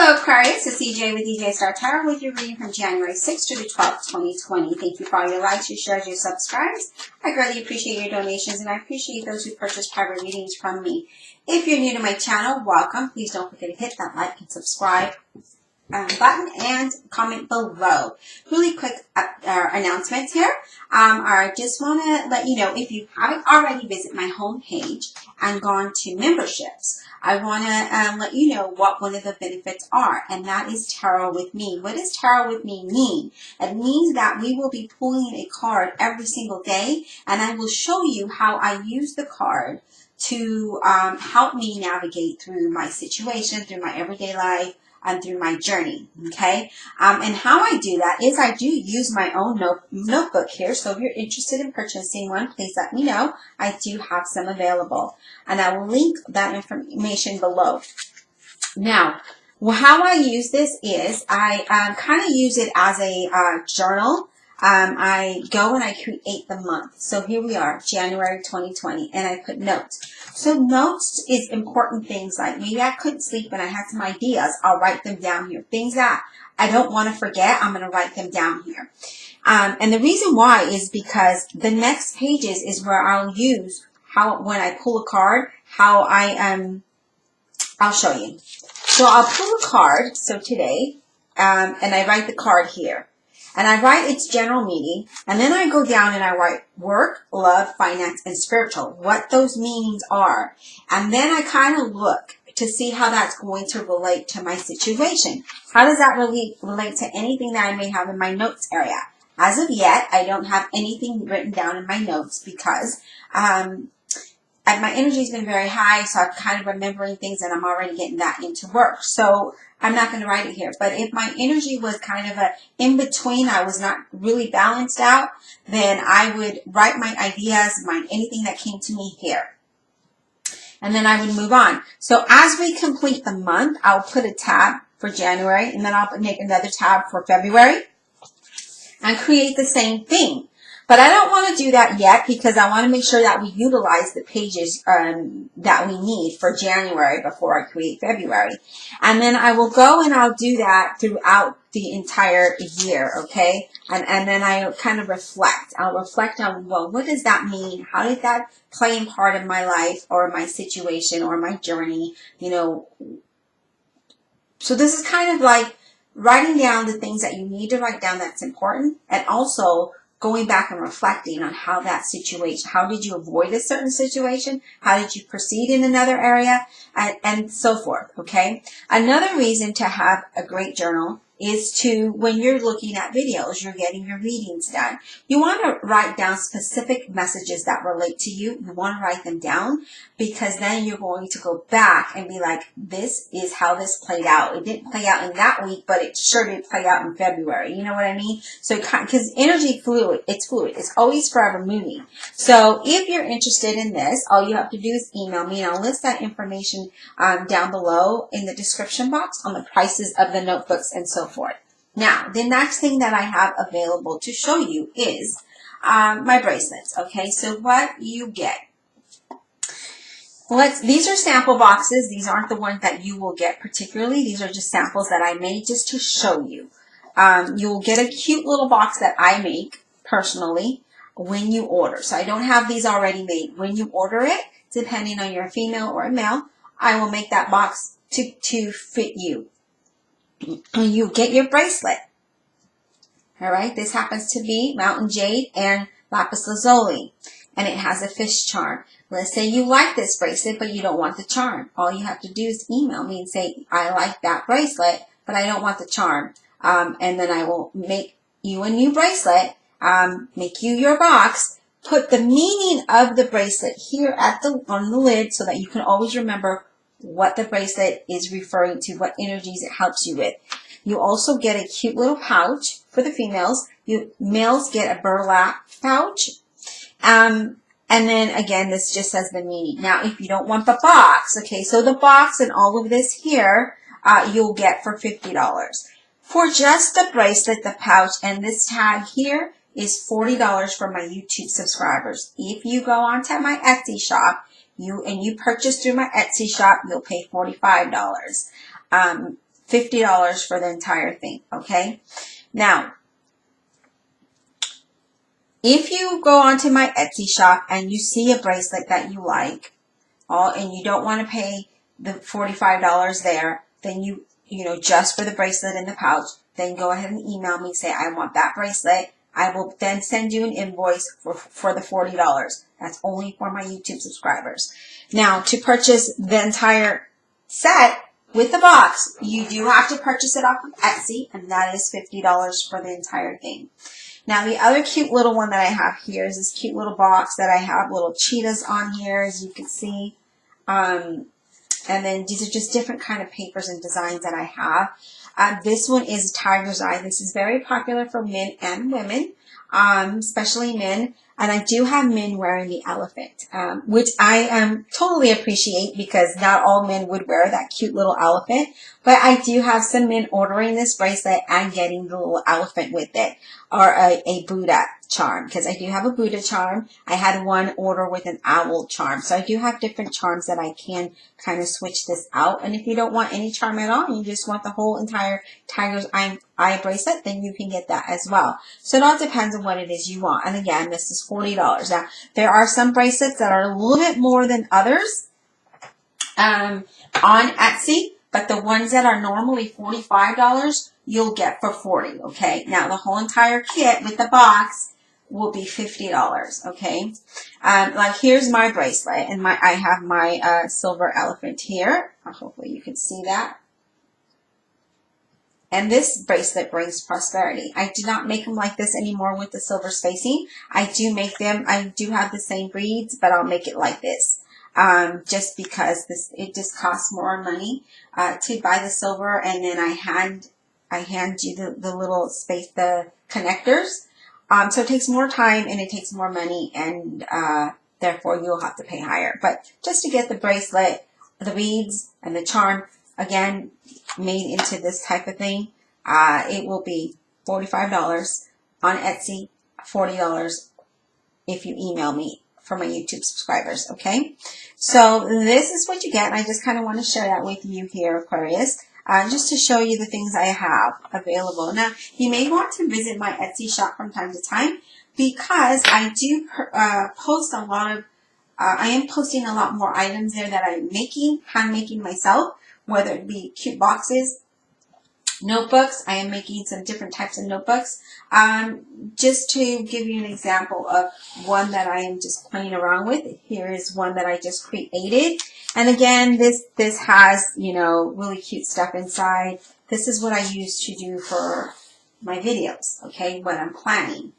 Hello Aquarius, it's EJ with EJ Star Tarot with your reading from January 6th to the 12th, 2020. Thank you for all your likes, your shares, your subscribes. I greatly appreciate your donations and I appreciate those who purchase private readings from me. If you're new to my channel, welcome. Please don't forget to hit that like and subscribe button and comment below. Really quick announcements here. I just want to let you know, if you haven't already visited my homepage and gone to memberships, I want to let you know what one of the benefits are, and that is Tarot with Me. What does Tarot with Me mean? It means that we will be pulling a card every single day, and I will show you how I use the card to help me navigate through my situation, through my everyday life, and through my journey, okay? And how I do that is I do use my own notebook here, so if you're interested in purchasing one, please let me know. I do have some available, and I will link that information below. Now, how I use this is I kind of use it as a journal. I go and I create the month. So here we are, January 2020, and I put notes. So notes is important things like maybe I couldn't sleep and I had some ideas. I'll write them down here. Things that I don't want to forget, I'm going to write them down here. And the reason why is because the next pages is where I'll use how, when I pull a card, how I'll show you. So I'll pull a card, so today, and I write the card here. And I write its general meaning, and then I go down and I write work, love, finance, and spiritual, what those meanings are. And then I kind of look to see how that's going to relate to my situation. How does that relate to anything that I may have in my notes area? As of yet, I don't have anything written down in my notes because my energy's been very high, so I'm kind of remembering things and I'm already getting that into work. So I'm not going to write it here. But if my energy was kind of a in between, I was not really balanced out, then I would write my ideas, anything that came to me here. And then I would move on. So as we complete the month, I'll put a tab for January, and then I'll make another tab for February and create the same thing. But I don't want to do that yet because I want to make sure that we utilize the pages that we need for January before I create February. And then I will go and I'll do that throughout the entire year, okay? And then I kind of reflect. I'll reflect on, well, what does that mean? How did that play in part of my life or my situation or my journey, you know? So this is kind of like writing down the things that you need to write down that's important, and also going back and reflecting on how that situation, how did you avoid a certain situation? How did you proceed in another area? And so forth, okay? Another reason to have a great journal is to, when you're looking at videos, you're getting your readings done. You want to write down specific messages that relate to you. You want to write them down because then you're going to go back and be like, this is how this played out. It didn't play out in that week, but it sure did play out in February. You know what I mean? So, because energy fluid, it's fluid. It's always forever moving. So if you're interested in this, all you have to do is email me, and I'll list that information down below in the description box on the prices of the notebooks and so forth. Now, the next thing that I have available to show you is my bracelets. Okay, so what you get. These are sample boxes. These aren't the ones that you will get particularly. These are just samples that I made just to show you. You'll get a cute little box that I make personally when you order. So I don't have these already made. When you order it, depending on your female or a male, I will make that box to fit you. And you get your bracelet. All right, this happens to be Mountain Jade and Lapis Lazuli, and it has a fish charm. Let's say you like this bracelet, but you don't want the charm. All you have to do is email me and say, I like that bracelet, but I don't want the charm. And then I will make you a new bracelet, make you your box, put the meaning of the bracelet here on the lid so that you can always remember what the bracelet is referring to, what energies it helps you with. You also get a cute little pouch for the females. Males get a burlap pouch. And then again, this just says the meaning. Now, if you don't want the box, okay, so the box and all of this here, you'll get for $50. For just the bracelet, the pouch, and this tag here is $40 for my YouTube subscribers. If you go onto my Etsy shop, you purchase through my Etsy shop, you'll pay $45. $50 for the entire thing, okay? Now, if you go onto my Etsy shop and you see a bracelet that you like, and you don't want to pay the $45 there, then you know, just for the bracelet and the pouch, then go ahead and email me, say, I want that bracelet. I will then send you an invoice for the $40. That's only for my YouTube subscribers. Now, to purchase the entire set with the box, you do have to purchase it off of Etsy, and that is $50 for the entire thing. Now, the other cute little one that I have here is this cute little box that I have little cheetahs on here, as you can see. And then these are just different kind of papers and designs that I have. This one is Tiger's Eye. This is very popular for men and women, especially men. And I do have men wearing the elephant, which I totally appreciate because not all men would wear that cute little elephant. But I do have some men ordering this bracelet and getting the little elephant with it, or a Buddha charm, because I do have a Buddha charm. I had one order with an owl charm. So I do have different charms that I can kind of switch this out. And if you don't want any charm at all, and you just want the whole entire Tiger's Eye bracelet, then you can get that as well. So it all depends on what it is you want. And again, this is $40. Now, there are some bracelets that are a little bit more than others on Etsy, but the ones that are normally $45, you'll get for $40, okay? Now, the whole entire kit with the box will be $50, okay? Like, here's my bracelet, and I have my silver elephant here. Hopefully you can see that. And this bracelet brings prosperity. I do not make them like this anymore with the silver spacing. I do make them, I do have the same beads, but I'll make it like this. Just because it just costs more money to buy the silver, and then I hand you the little space, the connectors. So it takes more time and it takes more money, and therefore you'll have to pay higher. But just to get the bracelet, the beads, and the charm, again, made into this type of thing, it will be $45 on Etsy, $40 if you email me for my YouTube subscribers, okay? So this is what you get, and I just kind of want to share that with you here, Aquarius, just to show you the things I have available. Now, you may want to visit my Etsy shop from time to time because I do post a lot of, I am posting a lot more items there that I'm making, hand making myself, whether it be cute boxes, notebooks. I am making some different types of notebooks. Just to give you an example of one that I am just playing around with, here is one that I just created. And again, this has, you know, really cute stuff inside. This is what I use to do for my videos, okay, when I'm planning,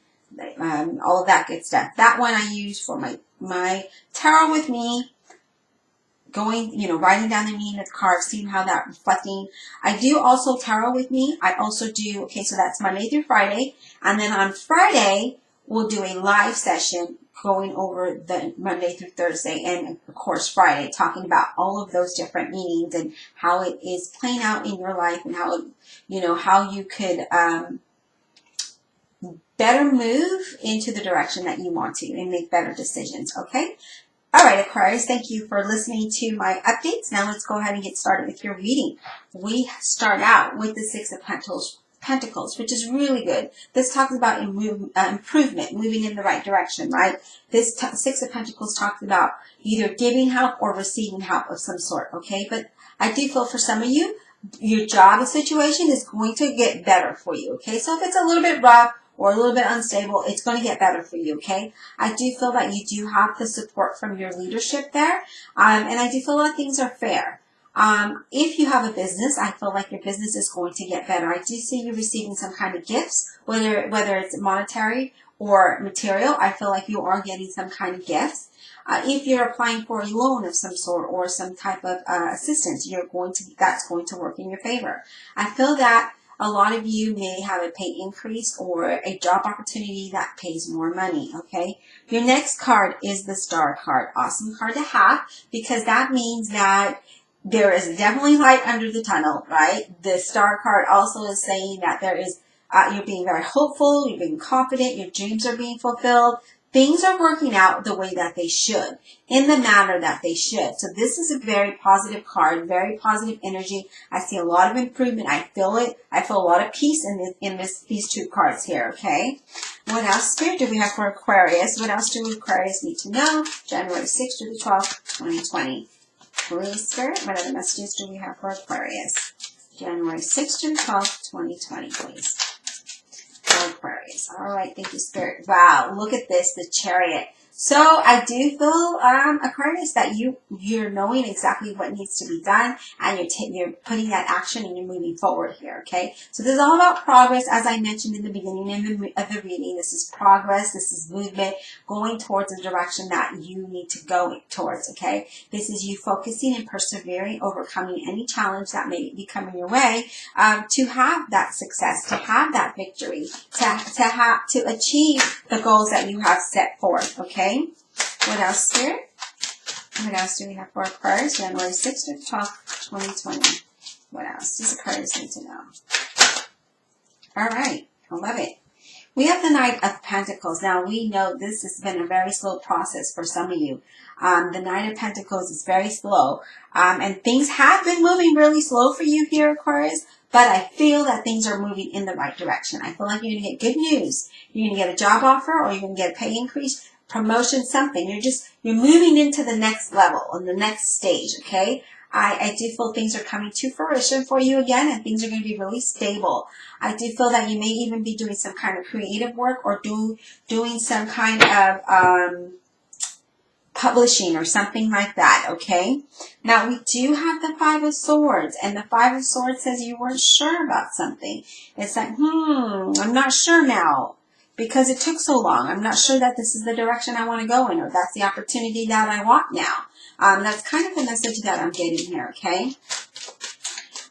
all of that good stuff. That one I use for my tarot with me, going, you know, writing down the meaning of the cards, seeing how that reflecting. I do also tarot with me. I also do, okay, so that's Monday through Friday. And then on Friday, we'll do a live session going over the Monday through Thursday and, of course, Friday, talking about all of those different meanings and how it is playing out in your life and how, you know, how you could better move into the direction that you want to and make better decisions, okay? All right, Aquarius, thank you for listening to my updates. Now let's go ahead and get started with your reading. We start out with the Six of Pentacles, which is really good. This talks about improvement, moving in the right direction, right? This Six of Pentacles talks about either giving help or receiving help of some sort, okay? But I do feel for some of you, your job situation is going to get better for you, okay? So if it's a little bit rough, or a little bit unstable, it's going to get better for you, okay? I do feel that you do have the support from your leadership there, and I do feel that things are fair. If you have a business, I feel like your business is going to get better. I do see you receiving some kind of gifts, whether it's monetary or material. I feel like you are getting some kind of gifts. If you're applying for a loan of some sort or some type of assistance, that's going to work in your favor. I feel that a lot of you may have a pay increase or a job opportunity that pays more money, okay? Your next card is the Star card. Awesome card to have because that means that there is definitely light under the tunnel, right? The Star card also is saying that there is, you're being very hopeful, you're being confident, your dreams are being fulfilled. things are working out the way that they should, in the manner that they should. So this is a very positive card, very positive energy. I see a lot of improvement. I feel it. I feel a lot of peace in these two cards here, okay? What else, Spirit, do we have for Aquarius? What else do Aquarius need to know? January 6th to the 12th, 2020. Please, Spirit, what other messages do we have for Aquarius? January 6th to the 12th, 2020, please. For Aquarius. All right, thank you, Spirit. Wow, look at this, the Chariot. So I do feel, Aquarius, that you're knowing exactly what needs to be done, and you're putting that action and you're moving forward here, okay? So this is all about progress, as I mentioned in the beginning of the reading. This is progress, this is movement, going towards a direction that you need to go towards, okay? This is you focusing and persevering, overcoming any challenge that may be coming your way, to have that success, to have that victory, to achieve the goals that you have set forth, okay? What else, Spirit? What else do we have for Aquarius? January 6th to 12th, 2020. What else does Aquarius need to know? All right. I love it. We have the Knight of Pentacles. Now, we know this has been a very slow process for some of you. The Knight of Pentacles is very slow. And things have been moving really slow for you here, Aquarius. But I feel that things are moving in the right direction. I feel like you're going to get good news. You're going to get a job offer, or you're going to get a pay increase, promotion, something. You're moving into the next level, and the next stage, okay? I do feel things are coming to fruition for you again, and things are going to be really stable. I do feel that you may even be doing some kind of creative work, or doing some kind of publishing or something like that, okay? Now, we do have the Five of Swords, and the Five of Swords says you weren't sure about something. It's like, I'm not sure now, because it took so long. I'm not sure that this is the direction I want to go in, or that's the opportunity that I want now. That's kind of the message that I'm getting here, okay?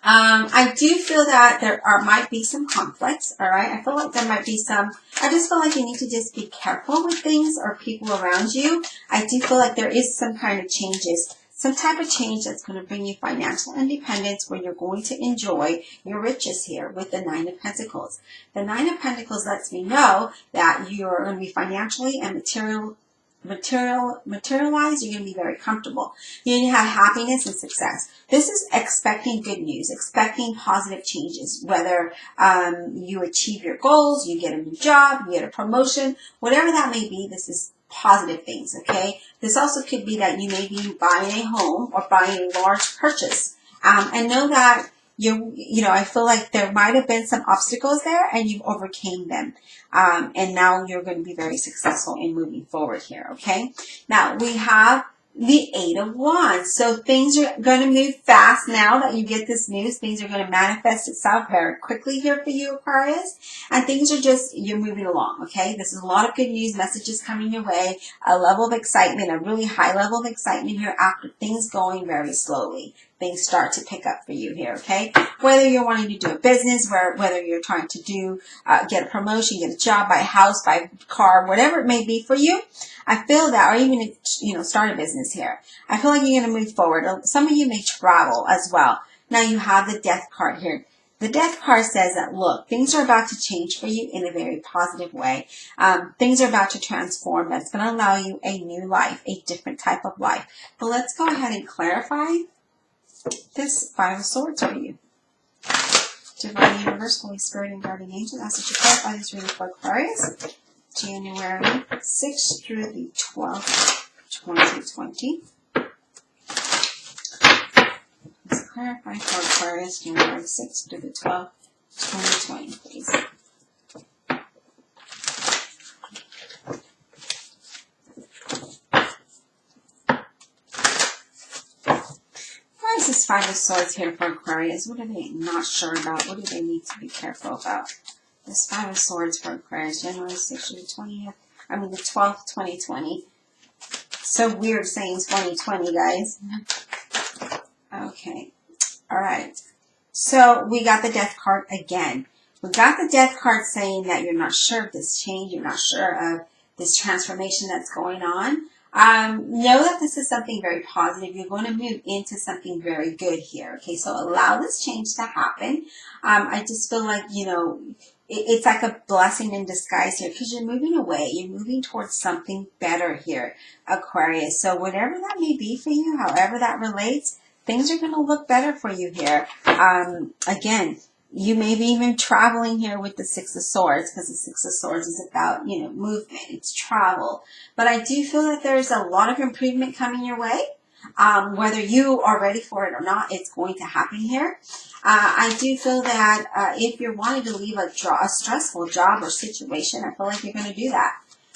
I do feel that there might be some conflicts, all right? I feel like there might be some, I just feel like you need to just be careful with things or people around you. I do feel like there is some kind of changes, some type of change that's going to bring you financial independence, where you're going to enjoy your riches here with the Nine of Pentacles. The Nine of Pentacles lets me know that you're going to be financially and materialized. You're going to be very comfortable. You're going to have happiness and success. This is expecting good news, expecting positive changes, whether you achieve your goals, you get a new job, you get a promotion, whatever that may be. This is positive things, okay? This also could be that you may be buying a home or buying a large purchase, and know that I feel like there might have been some obstacles there, and you've overcame them. And now you're going to be very successful in moving forward here, okay? Now, we have the Eight of Wands. So things are going to move fast now that you get this news. Things are going to manifest itself very quickly here for you, Aquarius. And things are just, you're moving along, okay? This is a lot of good news, messages coming your way, a level of excitement, a really high level of excitement here after things going very slowly. Things start to pick up for you here, okay? Whether you're wanting to do a business, whether you're trying to get a promotion, get a job, buy a house, buy a car, whatever it may be for you, I feel that, or even, start a business here. I feel like you're going to move forward. Some of you may travel as well. Now you have the Death card here. The Death card says that, look, things are about to change for you in a very positive way. Things are about to transform. That's going to allow you a new life, a different type of life. But let's go ahead and clarify this Five of Swords for you. Divine Universe, Holy Spirit, and Guardian Angel, ask that you clarify this reading for Aquarius, January 6th through the 12th, 2020. Let's clarify for Aquarius, January 6th through the 12th, 2020, please. What is this Five of Swords here for Aquarius? What are they not sure about? What do they need to be careful about? This Five of Swords for Aquarius, January 6th to the 20th. The 12th, 2020. So weird saying 2020, guys. Okay. All right. So we got the Death card again. We got the Death card saying that you're not sure of this change. You're not sure of this transformation that's going on. Know that this is something very positive. You're going to move into something very good here. Okay, so allow this change to happen. I just feel like, it's like a blessing in disguise here because you're moving away. You're moving towards something better here, Aquarius. So whatever that may be for you, however that relates, things are going to look better for you here. Again, you may be even traveling here with the Six of Swords because the Six of Swords is about, movement. It's travel. But I do feel that there's a lot of improvement coming your way. Whether you are ready for it or not, it's going to happen here. I do feel that if you're wanting to leave a stressful job or situation, I feel like you're going to do that.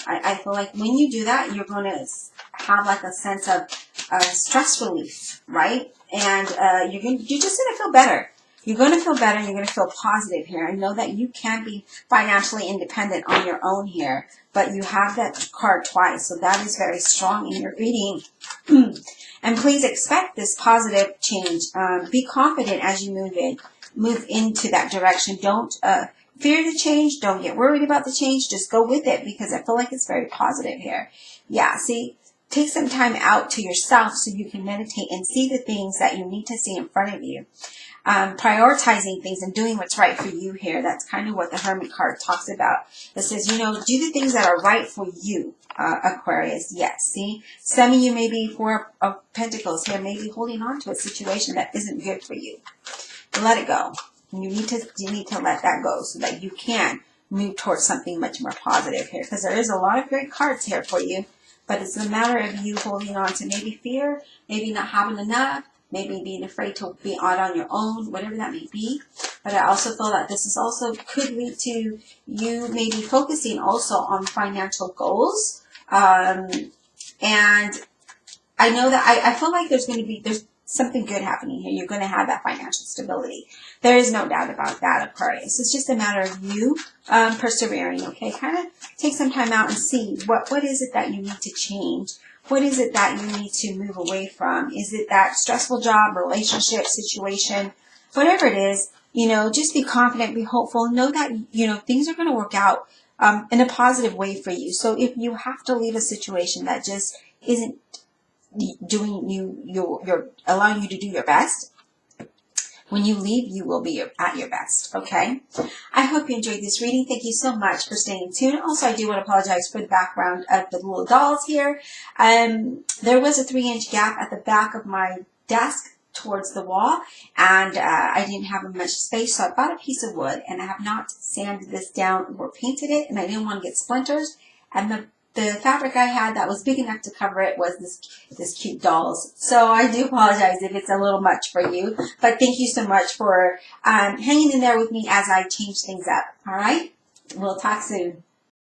I feel like when you do that, you're going to have like a sense of stress relief, right? And you're just going to feel better. You're going to feel better. You're going to feel positive here. And know that you can be financially independent on your own here. But you have that card twice. So that is very strong in your reading. And please expect this positive change. Be confident as you move into that direction. Don't fear the change. Don't get worried about the change. Just go with it because I feel like it's very positive here. Yeah, see, take some time out to yourself so you can meditate and see the things that you need to see in front of you. Prioritizing things and doing what's right for you here. That's kind of what the Hermit card talks about. It says, do the things that are right for you, Aquarius. Yes, see? Some of you may be Four of Pentacles here, may be holding on to a situation that isn't good for you. Let it go. You need to let that go so that you can move towards something much more positive here. Because there is a lot of great cards here for you. But it's a matter of you holding on to maybe fear, maybe not having enough, maybe being afraid to be out on your own, whatever that may be. But I also feel that this is also could lead to you maybe focusing also on financial goals. And I know that I feel like there's something good happening here. You're going to have that financial stability. There is no doubt about that, Aquarius. It's just a matter of you persevering, okay? Kind of take some time out and see what is it that you need to change. What is it that you need to move away from? Is it that stressful job, relationship, situation, whatever it is, just be confident, be hopeful, know that, things are going to work out in a positive way for you. So if you have to leave a situation that just isn't you're allowing you to do your best, when you leave, you will be at your best, okay? I hope you enjoyed this reading. Thank you so much for staying tuned. Also, I do want to apologize for the background of the little dolls here. There was a 3-inch gap at the back of my desk towards the wall, and I didn't have much space, so I bought a piece of wood, and I have not sanded this down or painted it, and I didn't want to get splinters, and the fabric I had that was big enough to cover it was this cute dolls. So I do apologize if it's a little much for you. But thank you so much for hanging in there with me as I change things up. All right? We'll talk soon.